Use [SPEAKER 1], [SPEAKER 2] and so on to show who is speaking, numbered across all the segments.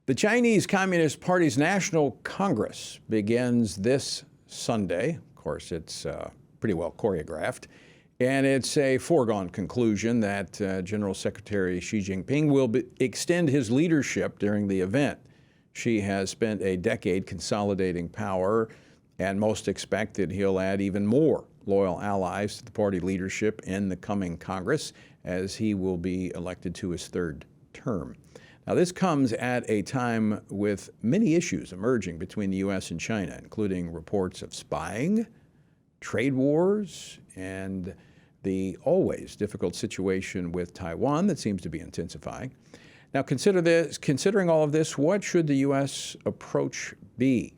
[SPEAKER 1] The Chinese Communist Party's National Congress begins this Sunday. Of course, it's pretty well choreographed. And it's a foregone conclusion that General Secretary Xi Jinping will extend his leadership during the event. Xi has spent a decade consolidating power, and most expect that he'll add even more loyal allies to the party leadership in the coming Congress, as he will be elected to his third term. Now, this comes at a time with many issues emerging between the U.S. and China, including reports of spying, trade wars, and the always difficult situation with Taiwan that seems to be intensifying. Now, considering all of this, what should the U.S. approach be?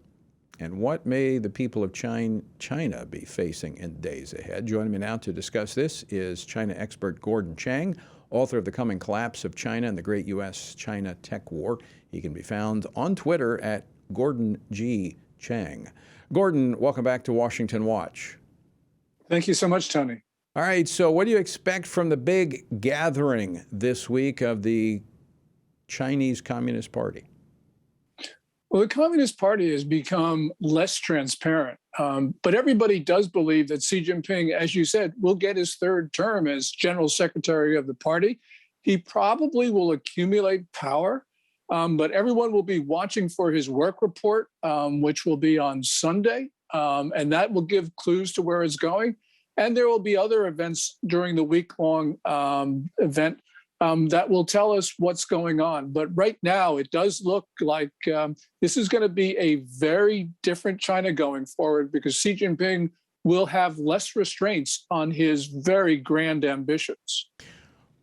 [SPEAKER 1] And what may the people of China be facing in the days ahead? Joining me now to discuss this is China expert Gordon Chang, author of The Coming Collapse of China and the Great U.S.-China Tech War. He can be found on Twitter at Gordon G. Chang. Gordon, welcome back to Washington Watch.
[SPEAKER 2] Thank you so much, Tony.
[SPEAKER 1] All right, so what do you expect from the big gathering this week of the Chinese Communist Party?
[SPEAKER 2] Well, the Communist Party has become less transparent, but everybody does believe that Xi Jinping, as you said, will get his third term as general secretary of the party. He probably will accumulate power, but everyone will be watching for his work report, which will be on Sunday, and that will give clues to where it's going. And there will be other events during the week-long event that will tell us what's going on. But right now, it does look like this is going to be a very different China going forward, because Xi Jinping will have less restraints on his very grand ambitions.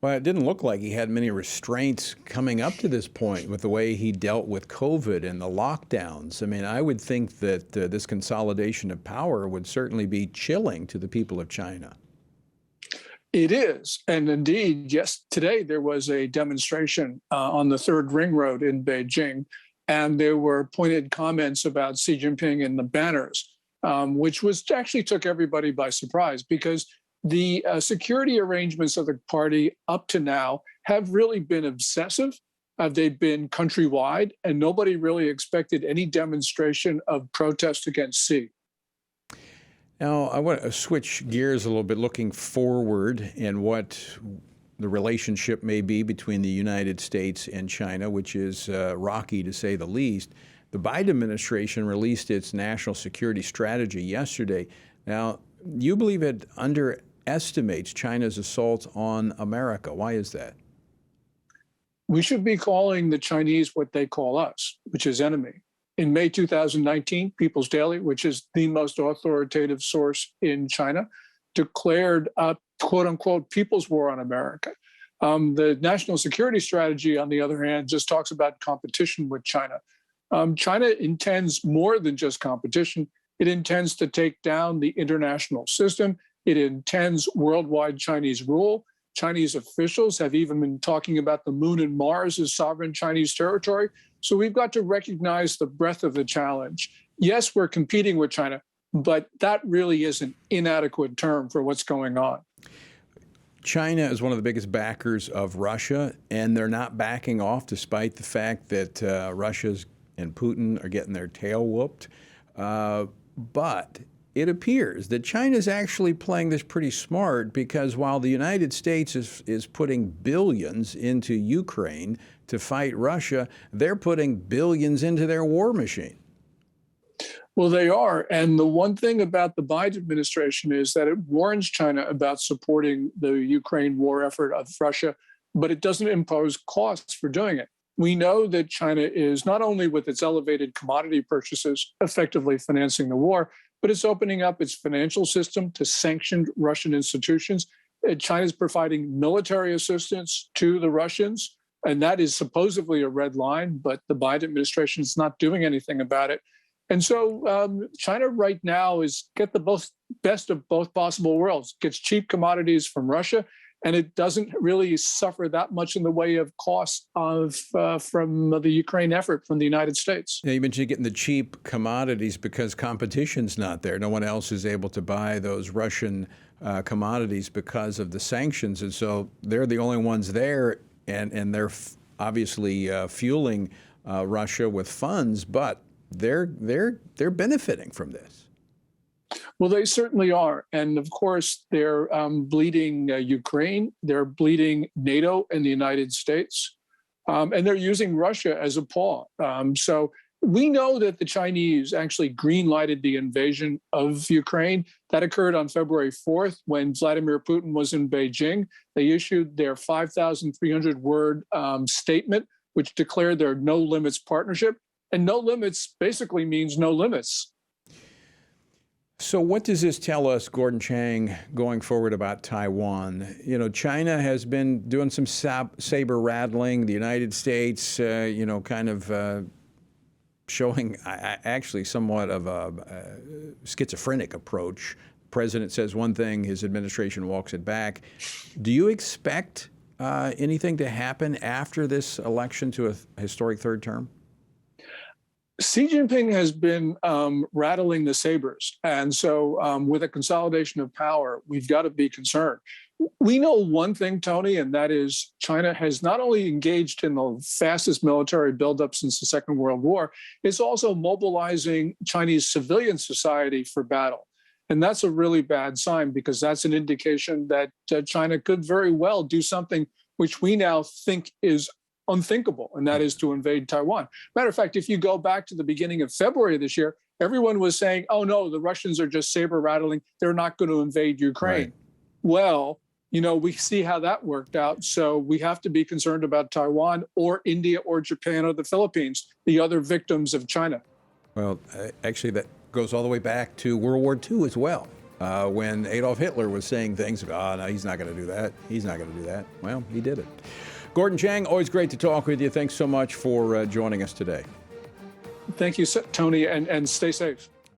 [SPEAKER 1] Well, it didn't look like he had many restraints coming up to this point with the way he dealt with COVID and the lockdowns. I mean, I would think that this consolidation of power would certainly be chilling to the people of China.
[SPEAKER 2] It is. And indeed, yes, today there was a demonstration on the Third Ring Road in Beijing, and there were pointed comments about Xi Jinping in the banners, which actually took everybody by surprise, because the security arrangements of the party up to now have really been obsessive. They've been countrywide, and nobody really expected any demonstration of protest against Xi.
[SPEAKER 1] Now, I want to switch gears a little bit, looking forward and what the relationship may be between the United States and China, which is rocky to say the least. The Biden administration released its national security strategy yesterday. Now, you believe it underestimates China's assault on America. Why is that?
[SPEAKER 2] We should be calling the Chinese what they call us, which is enemy. In May 2019, People's Daily, which is the most authoritative source in China, declared a quote-unquote people's war on America. The national security strategy, on the other hand, just talks about competition with China. China intends more than just competition. It intends to take down the international system. It intends worldwide Chinese rule. Chinese officials have even been talking about the moon and Mars as sovereign Chinese territory. So we've got to recognize the breadth of the challenge. Yes, we're competing with China, but that really is an inadequate term for what's going on.
[SPEAKER 1] China is one of the biggest backers of Russia, and they're not backing off despite the fact that Russia's and Putin are getting their tail whooped. But it appears that China is actually playing this pretty smart, because while the United States is putting billions into Ukraine to fight Russia, they're putting billions into their war machine.
[SPEAKER 2] Well, they are. And the one thing about the Biden administration is that it warns China about supporting the Ukraine war effort of Russia, but it doesn't impose costs for doing it. We know that China is not only with its elevated commodity purchases effectively financing the war, but it's opening up its financial system to sanctioned Russian institutions. China is providing military assistance to the Russians, and that is supposedly a red line, but the Biden administration is not doing anything about it. And so China right now is get the best of both possible worlds, gets cheap commodities from Russia, and it doesn't really suffer that much in the way of costs from the Ukraine effort from the United States.
[SPEAKER 1] Yeah, you mentioned getting the cheap commodities because competition's not there. No one else is able to buy those Russian commodities because of the sanctions, and so they're the only ones there, and they're obviously fueling Russia with funds, but they're benefiting from this.
[SPEAKER 2] Well, they certainly are. And of course, they're bleeding Ukraine, they're bleeding NATO and the United States, and they're using Russia as a paw. So we know that the Chinese actually green-lighted the invasion of Ukraine. That occurred on February 4th when Vladimir Putin was in Beijing. They issued their 5,300-word statement, which declared their no limits partnership. And no limits basically means no limits.
[SPEAKER 1] So what does this tell us, Gordon Chang, going forward about Taiwan? You know, China has been doing some saber rattling. The United States, kind of showing actually somewhat of a schizophrenic approach. The president says one thing, his administration walks it back. Do you expect anything to happen after this election to a historic third term?
[SPEAKER 2] Xi Jinping has been rattling the sabers. And so with a consolidation of power, we've got to be concerned. We know one thing, Tony, and that is China has not only engaged in the fastest military buildup since the Second World War, it's also mobilizing Chinese civilian society for battle. And that's a really bad sign because that's an indication that China could very well do something which we now think is unthinkable, and that is to invade Taiwan. Matter of fact, if you go back to the beginning of February this year, everyone was saying, oh no, the Russians are just saber rattling. They're not going to invade Ukraine.
[SPEAKER 1] Right.
[SPEAKER 2] Well, we see how that worked out. So we have to be concerned about Taiwan or India or Japan or the Philippines, the other victims of China.
[SPEAKER 1] Well, actually, that goes all the way back to World War II as well, when Adolf Hitler was saying things about, no, he's not going to do that. He's not going to do that. Well, he did it. Gordon Chang, always great to talk with you. Thanks so much for joining us today.
[SPEAKER 2] Thank you, Tony, and stay safe.